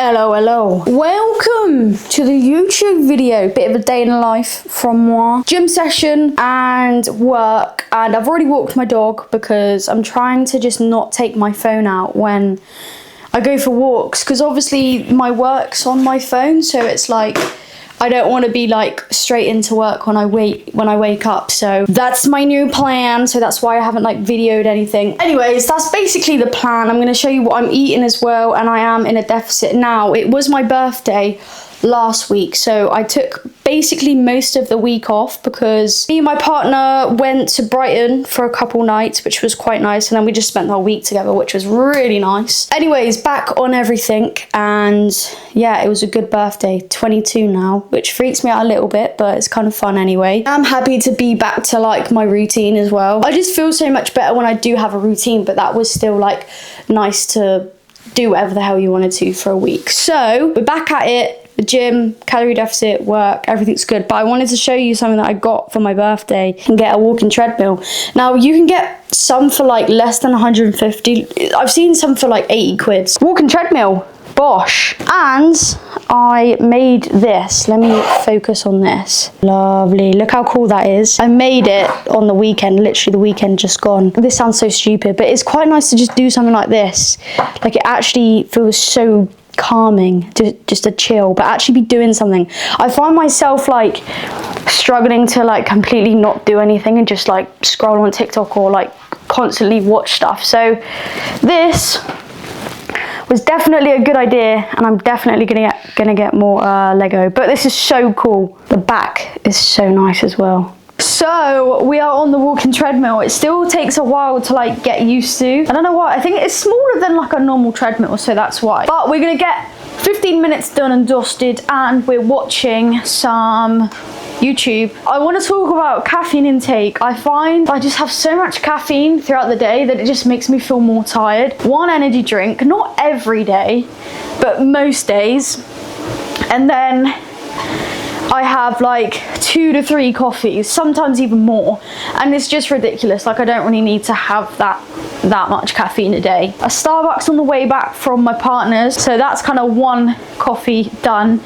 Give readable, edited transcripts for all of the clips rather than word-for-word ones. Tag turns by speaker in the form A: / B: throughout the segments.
A: Hello. Welcome to the YouTube video. Bit of a day in the life from moi. Gym session and work. And I've already walked my dog because I'm trying to just not take my phone out when I go for walks. Because obviously my work's on my phone. So it's like, I don't want to be like straight into work when I wake up. So that's my new plan. So that's why I haven't like videoed anything. Anyways, that's basically the plan. I'm going to show you what I'm eating as well. And I am in a deficit now. It was my birthday last week, so I took basically most of the week off because me and my partner went to Brighton for a couple nights, which was quite nice, and then we just spent the whole week together, which was really nice. Anyways, back on everything, and yeah, it was a good birthday. 22 now, which freaks me out a little bit, but it's kind of fun anyway. I'm happy to be back to like my routine as well. I just feel so much better when I do have a routine, but that was still like nice to do whatever the hell you wanted to for a week. So we're back at it. The gym, calorie deficit, work, everything's good. But I wanted to show you something that I got for my birthday. You can get a walking treadmill. Now you can get some for like less than 150. I've seen some for like 80 quid. Walking treadmill, Bosch. And I made this. Let me focus on this. Lovely. Look how cool that is. I made it on the weekend, literally the weekend just gone. This sounds so stupid, but it's quite nice to just do something like this. Like it actually feels so calming, just a chill, but actually be doing something. I find myself like struggling to like completely not do anything and just like scroll on TikTok or like constantly watch stuff. So this was definitely a good idea, and I'm definitely gonna get more Lego. But this is so cool. The back is so nice as well. So we are on the walking treadmill. It still takes a while to like get used to. I don't know why. I think it's smaller than like a normal treadmill, so that's why. But we're gonna get 15 minutes done and dusted, and we're watching some YouTube. I want to talk about caffeine intake. I find I just have so much caffeine throughout the day that it just makes me feel more tired. One energy drink, not every day, but most days. And then I have like 2 to 3 coffees, sometimes even more, and it's just ridiculous. Like I don't really need to have that much caffeine a day. A Starbucks on the way back from my partner's, so that's kind of 1 coffee done.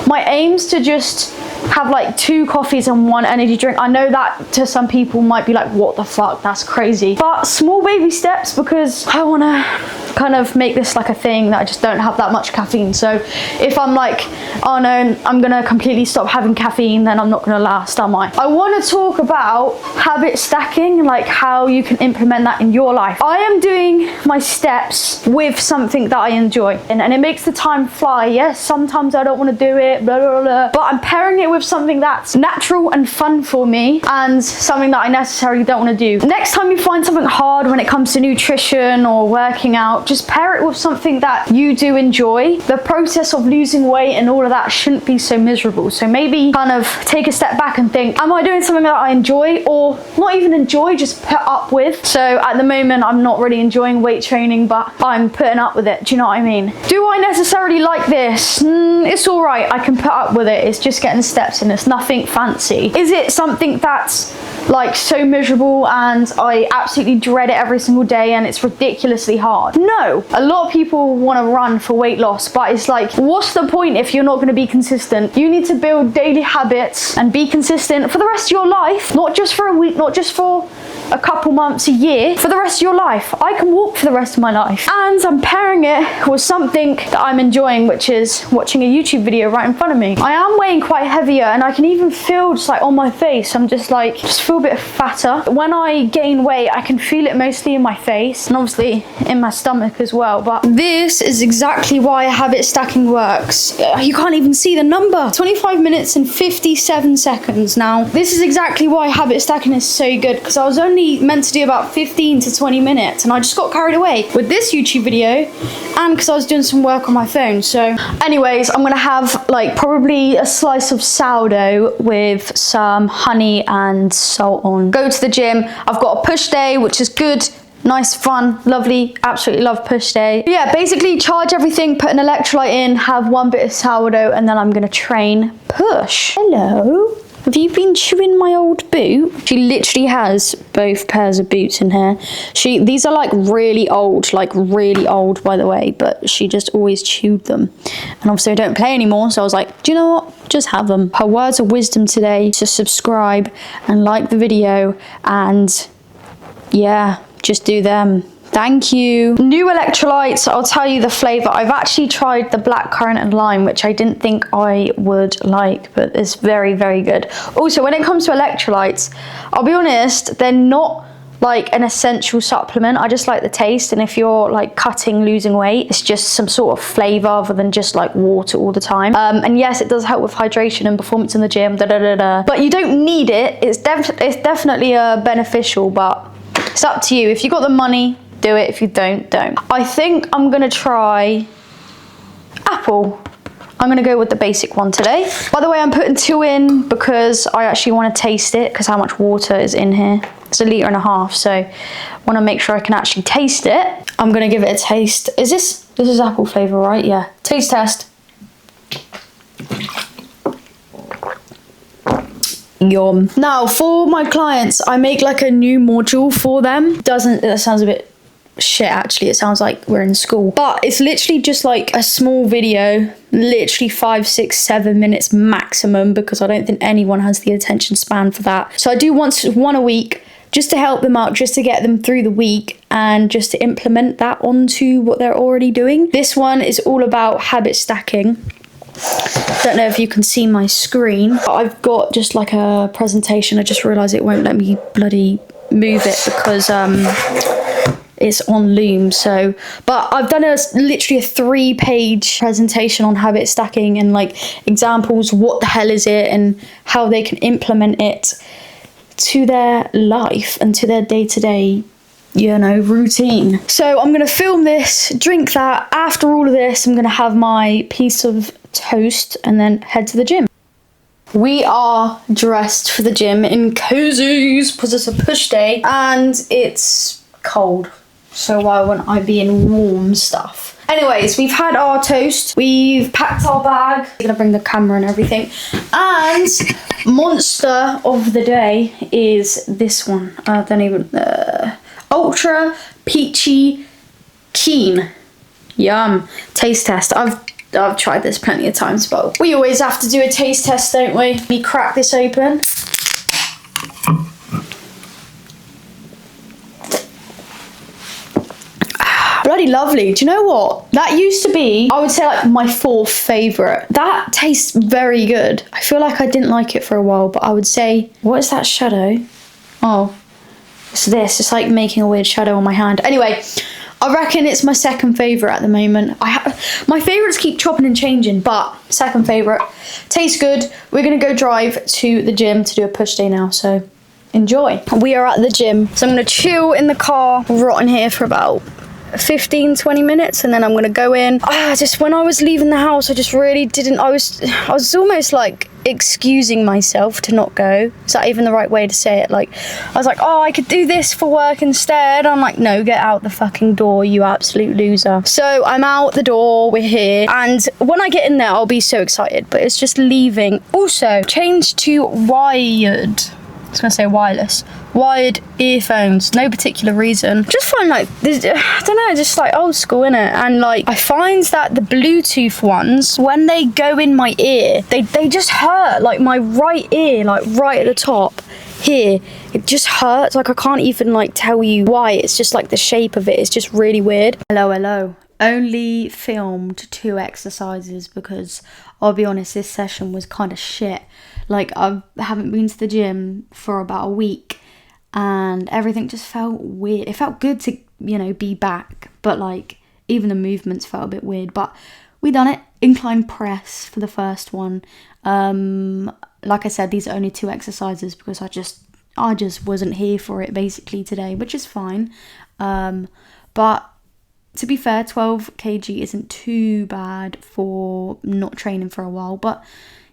A: My aim's to just have like 2 coffees and 1 energy drink. I know that to some people might be like, what the fuck, that's crazy. But small baby steps, because I want to kind of make this like a thing that I just don't have that much caffeine. So if I'm like, oh no, I'm gonna completely stop having caffeine, then I'm not gonna last, am I? I want to talk about habit stacking, like how you can implement that in your life. I am doing my steps with something that I enjoy, and it makes the time fly. Yes, sometimes I don't want to do it, blah, blah, blah, but I'm pairing it with something that's natural and fun for me, and something that I necessarily don't want to do. Next time you find something hard when it comes to nutrition or working out, just pair it with something that you do enjoy. The process of losing weight and all of that shouldn't be so miserable. So maybe kind of take a step back and think, am I doing something that I enjoy, or not even enjoy, just put up with? So at the moment I'm not really enjoying weight training, but I'm putting up with it. Do you know what I mean? Do I necessarily like this? It's all right. I can put up with it. It's just getting steps in. It's nothing fancy. Is it something that's like so miserable and I absolutely dread it every single day and it's ridiculously hard? No. A lot of people want to run for weight loss, but it's like, what's the point if you're not going to be consistent? You need to build daily habits and be consistent for the rest of your life, not just for a week, not just for a couple months, a year, for the rest of your life. I can walk for the rest of my life, and I'm pairing it with something that I'm enjoying, which is watching a YouTube video right in front of me. I am weighing quite heavier, and I can even feel just like on my face, I'm just like, just feel a bit fatter. When I gain weight, I can feel it mostly in my face and obviously in my stomach as well. But this is exactly why habit stacking works. You can't even see the number. 25 minutes and 57 seconds. Now, this is exactly why habit stacking is so good, because I was only meant to do about 15 to 20 minutes and I just got carried away with this YouTube video, and because I was doing some work on my phone. So anyways, I'm gonna have like probably a slice of sourdough with some honey and salt on. Go to the gym. I've got a push day, which is good. Nice, fun, lovely, absolutely love push day. But yeah, basically charge everything, put an electrolyte in, have 1 bit of sourdough, and then I'm gonna train push. Hello. have you been chewing my old boot? She literally has both pairs of boots in here. These are like really old, by the way, but she just always chewed them. And obviously I don't play anymore, so I was like, do you know what? Just have them. Her words of wisdom today, to subscribe and like the video, and yeah, just do them. Thank you. New electrolytes, I'll tell you the flavour. I've actually tried the blackcurrant and lime, which I didn't think I would like, but it's very, very good. Also, when it comes to electrolytes, I'll be honest, they're not like an essential supplement. I just like the taste, and if you're like cutting, losing weight, it's just some sort of flavour other than just like water all the time. And yes, it does help with hydration and performance in the gym, but you don't need it. It's definitely beneficial, but it's up to you. If you got the money, do it. If you don't. I think I'm gonna try apple. I'm gonna go with the basic one today. By the way, I'm putting 2 in because I actually want to taste it, because how much water is in here. It's 1.5 liters, so I want to make sure I can actually taste it. I'm gonna give it a taste. This is apple flavour, right? Yeah. Taste test. Yum. Now for my clients, I make like a new module for them. That sounds a bit shit, actually. It sounds like we're in school, but it's literally just like a small video, literally 5, 6, 7 minutes maximum, because I don't think anyone has the attention span for that. So I do one a week, just to help them out, just to get them through the week, and just to implement that onto what they're already doing. This one is all about habit stacking. Don't know if you can see my screen, but I've got just like a presentation. I just realised it won't let me bloody move it because it's on Loom. So, but I've done literally a 3-page presentation on habit stacking and like examples, what the hell is it, and how they can implement it to their life and to their day-to-day, you know, routine. So I'm gonna film this, drink that. After all of this, I'm gonna have my piece of toast and then head to the gym. We are dressed for the gym in cozies because it's a push day and it's cold. So why wouldn't I be in warm stuff? Anyways, we've had our toast. We've packed our bag. I'm gonna bring the camera and everything. And monster of the day is this one. Ultra Peachy Keen. Yum. Taste test. I've tried this plenty of times, but we always have to do a taste test, don't we? We crack this open. Bloody lovely. Do you know what? That used to be, I would say, like my 4th favourite. That tastes very good. I feel like I didn't like it for a while, but I would say, what is that shadow? Oh, it's this. It's like making a weird shadow on my hand. Anyway, I reckon it's my 2nd favourite at the moment. My favourites keep chopping and changing, but 2nd favourite. Tastes good. We're going to go drive to the gym to do a push day now, so enjoy. We are at the gym, so I'm going to chill in the car, rot in here for about 15-20 minutes, and then I'm gonna go in. Just when I was leaving the house, I just really didn't. I was almost like excusing myself to not go. Is that even the right way to say it? Like, I was like, oh, I could do this for work instead. I'm like, no, get out the fucking door, you absolute loser. So I'm out the door, we're here, and when I get in there, I'll be so excited, but it's just leaving. Also, changed to wired. I was gonna say wireless. Wired earphones, no particular reason. Just find like, I don't know, just like old school, innit? And like, I find that the Bluetooth ones, when they go in my ear, they just hurt. Like my right ear, like right at the top here, it just hurts. Like I can't even like tell you why. It's just like the shape of it is just really weird. Hello. Only filmed 2 exercises because I'll be honest, this session was kind of shit. Like I haven't been to the gym for about a week and everything just felt weird. It felt good to, you know, be back, but like even the movements felt a bit weird, but we done it. Incline press for the first one. Like I said, these are only 2 exercises because I just wasn't here for it basically today, which is fine. But to be fair, 12 kg isn't too bad for not training for a while, but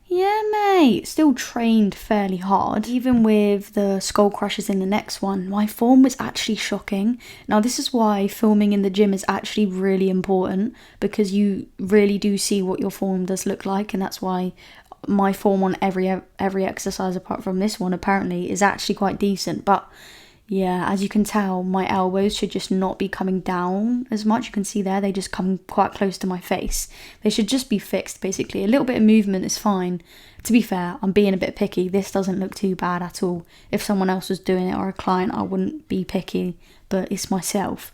A: yeah, mate, still trained fairly hard. Even with the skull crushes in the next one, my form was actually shocking. Now, this is why filming in the gym is actually really important, because you really do see what your form does look like, and that's why my form on every exercise apart from this one apparently is actually quite decent. But yeah, as you can tell, my elbows should just not be coming down as much. You can see there, they just come quite close to my face. They should just be fixed, basically. A little bit of movement is fine. To be fair, I'm being a bit picky. This doesn't look too bad at all. If someone else was doing it or a client, I wouldn't be picky, but it's myself.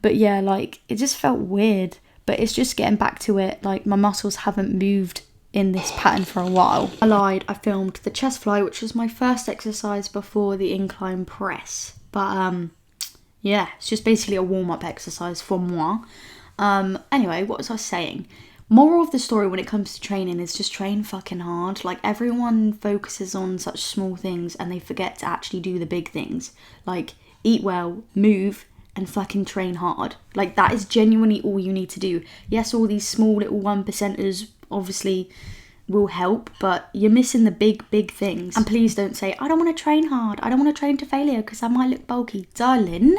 A: But yeah, like, it just felt weird. But it's just getting back to it. Like, my muscles haven't moved in this pattern for a while. I lied, I filmed the chest fly, which was my first exercise before the incline press. But yeah, it's just basically a warm-up exercise for moi. Anyway, what was I saying? Moral of the story when it comes to training is just train fucking hard. Like, everyone focuses on such small things and they forget to actually do the big things. Like, eat well, move, and fucking train hard. Like, that is genuinely all you need to do. Yes, all these small little 1%ers obviously will help, but you're missing the big things. And please don't say, I don't want to train hard, I don't want to train to failure because I might look bulky. Darling,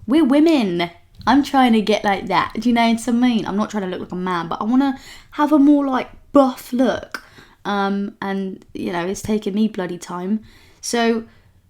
A: we're women. I'm trying to get like that. Do you know what I mean? I'm not trying to look like a man, but I want to have a more like buff look. And you know, it's taken me bloody time. So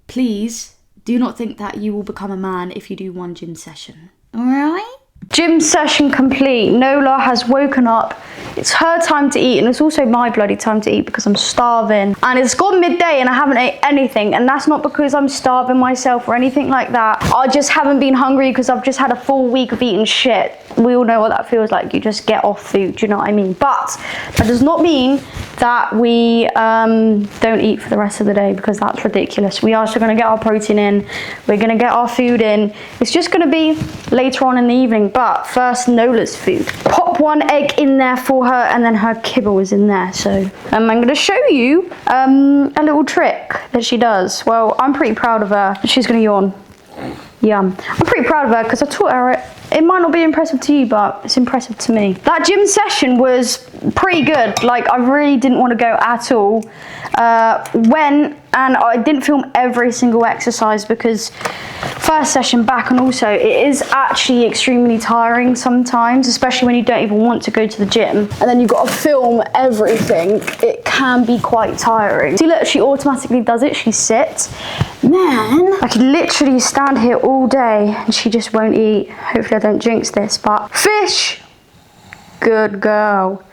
A: please do not think that you will become a man if you do one gym session. All right? Gym session complete. Nola has woken up. It's her time to eat, and it's also my bloody time to eat because I'm starving. And it's gone midday and I haven't ate anything, and that's not because I'm starving myself or anything like that. I just haven't been hungry because I've just had a full week of eating shit. We all know what that feels like. You just get off food, do you know what I mean? But that does not mean that we don't eat for the rest of the day, because that's ridiculous. We are still going to get our protein in. We're going to get our food in. It's just going to be later on in the evening. But first, Nola's food. Pop one egg in there for her, and then her kibble is in there. So I'm going to show you a little trick that she does. Well, I'm pretty proud of her. She's going to yawn. Yum. I'm pretty proud of her because I taught her it. It might not be impressive to you, but it's impressive to me. That gym session was pretty good. Like, I really didn't want to go at all. Went, and I didn't film every single exercise because first session back, and also it is actually extremely tiring sometimes, especially when you don't even want to go to the gym and then you've got to film everything. It can be quite tiring. See, look, she automatically does it. She sits. Man, I could literally stand here all day and she just won't eat. Hopefully I don't jinx this, but fish. Good girl.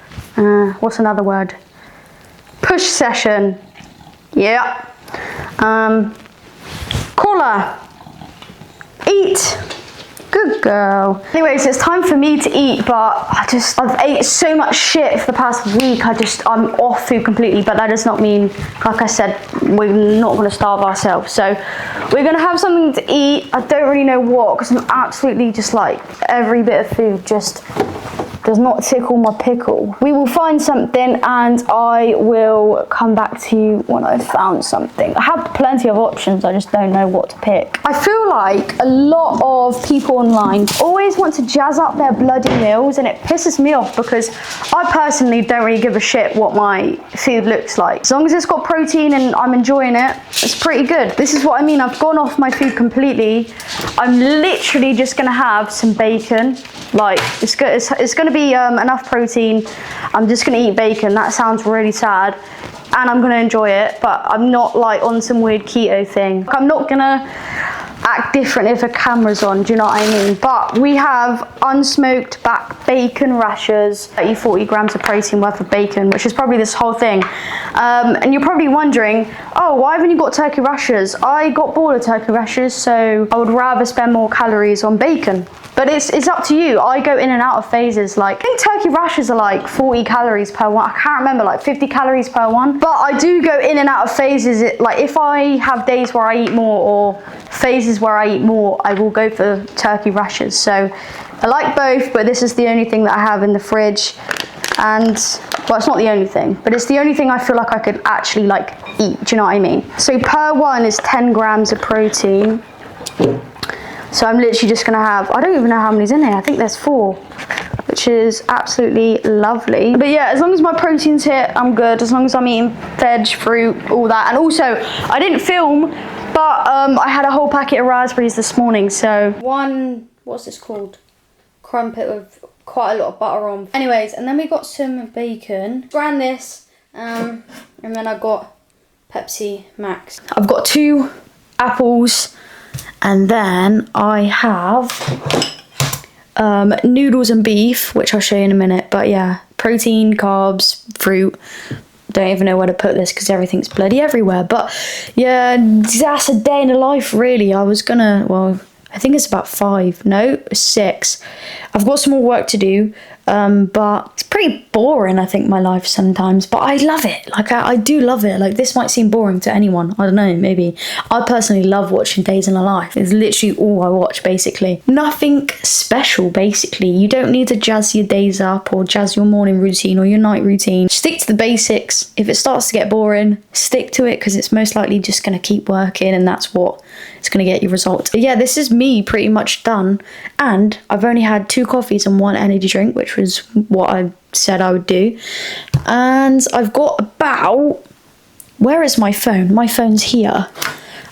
A: What's another word? Push session. Yeah. Collar. Eat. Good girl. Anyways, it's time for me to eat, but I've ate so much shit for the past week. I'm off food completely, but that does not mean, like I said, we're not going to starve ourselves. So we're going to have something to eat. I don't really know what, because I'm absolutely just like, every bit of food just does not tickle my pickle. We will find something and I will come back to you when I've found something. I have plenty of options, I just don't know what to pick. I feel like a lot of people online always want to jazz up their bloody meals, and it pisses me off because I personally don't really give a shit what my food looks like. As long as it's got protein and I'm enjoying it, it's pretty good. This is what I mean, I've gone off my food completely. I'm literally just gonna have some bacon. Like, it's gonna be enough protein. I'm just gonna eat bacon. That sounds really sad, and I'm gonna enjoy it, but I'm not like on some weird keto thing. I'm not gonna act different if a camera's on, do you know what I mean? But we have unsmoked back bacon rashers, 40 grams of protein worth of bacon, which is probably this whole thing. And you're probably wondering, oh, why haven't you got turkey rashers? I got bored of turkey rashers, so I would rather spend more calories on bacon. But it's up to you. I go in and out of phases. Like, I think turkey rashers are like 40 calories per one. I can't remember, like 50 calories per one. But I do go in and out of phases. Like, if I have days where I eat more or phases where I eat more, I will go for turkey rashers. So I like both, but this is the only thing that I have in the fridge. And, well, it's not the only thing, but it's the only thing I feel like I could actually like eat. Do you know what I mean? So per one is 10 grams of protein. So I'm literally just gonna have, I don't even know how many's in here. I think there's 4, which is absolutely lovely. But yeah, as long as my protein's hit, I'm good. As long as I'm eating veg, fruit, all that. And also, I didn't film, but I had a whole packet of raspberries this morning. So one, what's this called? Crumpet with quite a lot of butter on. Anyways, and then we got some bacon. Ran this, And then I got Pepsi Max. I've got 2 apples, and then I have noodles and beef, which I'll show you in a minute. But yeah, protein, carbs, fruit. Don't even know where to put this because everything's bloody everywhere. But yeah, that's a day in the life, really. I was gonna, well, I think it's about 5, no, 6. I've got some more work to do, but it's pretty boring, I think, my life sometimes. But I love it. Like, I do love it. Like, this might seem boring to anyone. I don't know, maybe. I personally love watching Days in the Life. It's literally all I watch, basically. Nothing special, basically. You don't need to jazz your days up or jazz your morning routine or your night routine. Stick to the basics. If it starts to get boring, stick to it because it's most likely just going to keep working, and that's what it's going to get you results. But yeah, this is me pretty much done, and I've only had 2 coffees and 1 energy drink, which was what I said I would do. And I've got about, where is my phone? My phone's here.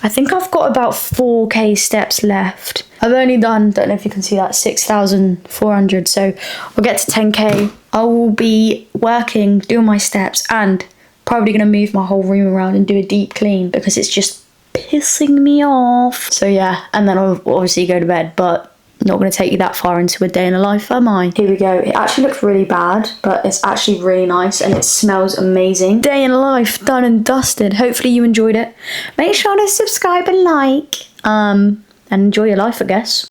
A: I think I've got about 4k steps left. I've only done, don't know if you can see that, 6,400. So I'll get to 10k. I will be working, doing my steps, and probably going to move my whole room around and do a deep clean because it's just pissing me off. So yeah, and then I'll obviously go to bed, but not going to take you that far into a day in the life, am I? Here we go. It actually looks really bad, but it's actually really nice and it smells amazing. Day in the life done and dusted. Hopefully you enjoyed it. Make sure to subscribe and like, and enjoy your life, I guess.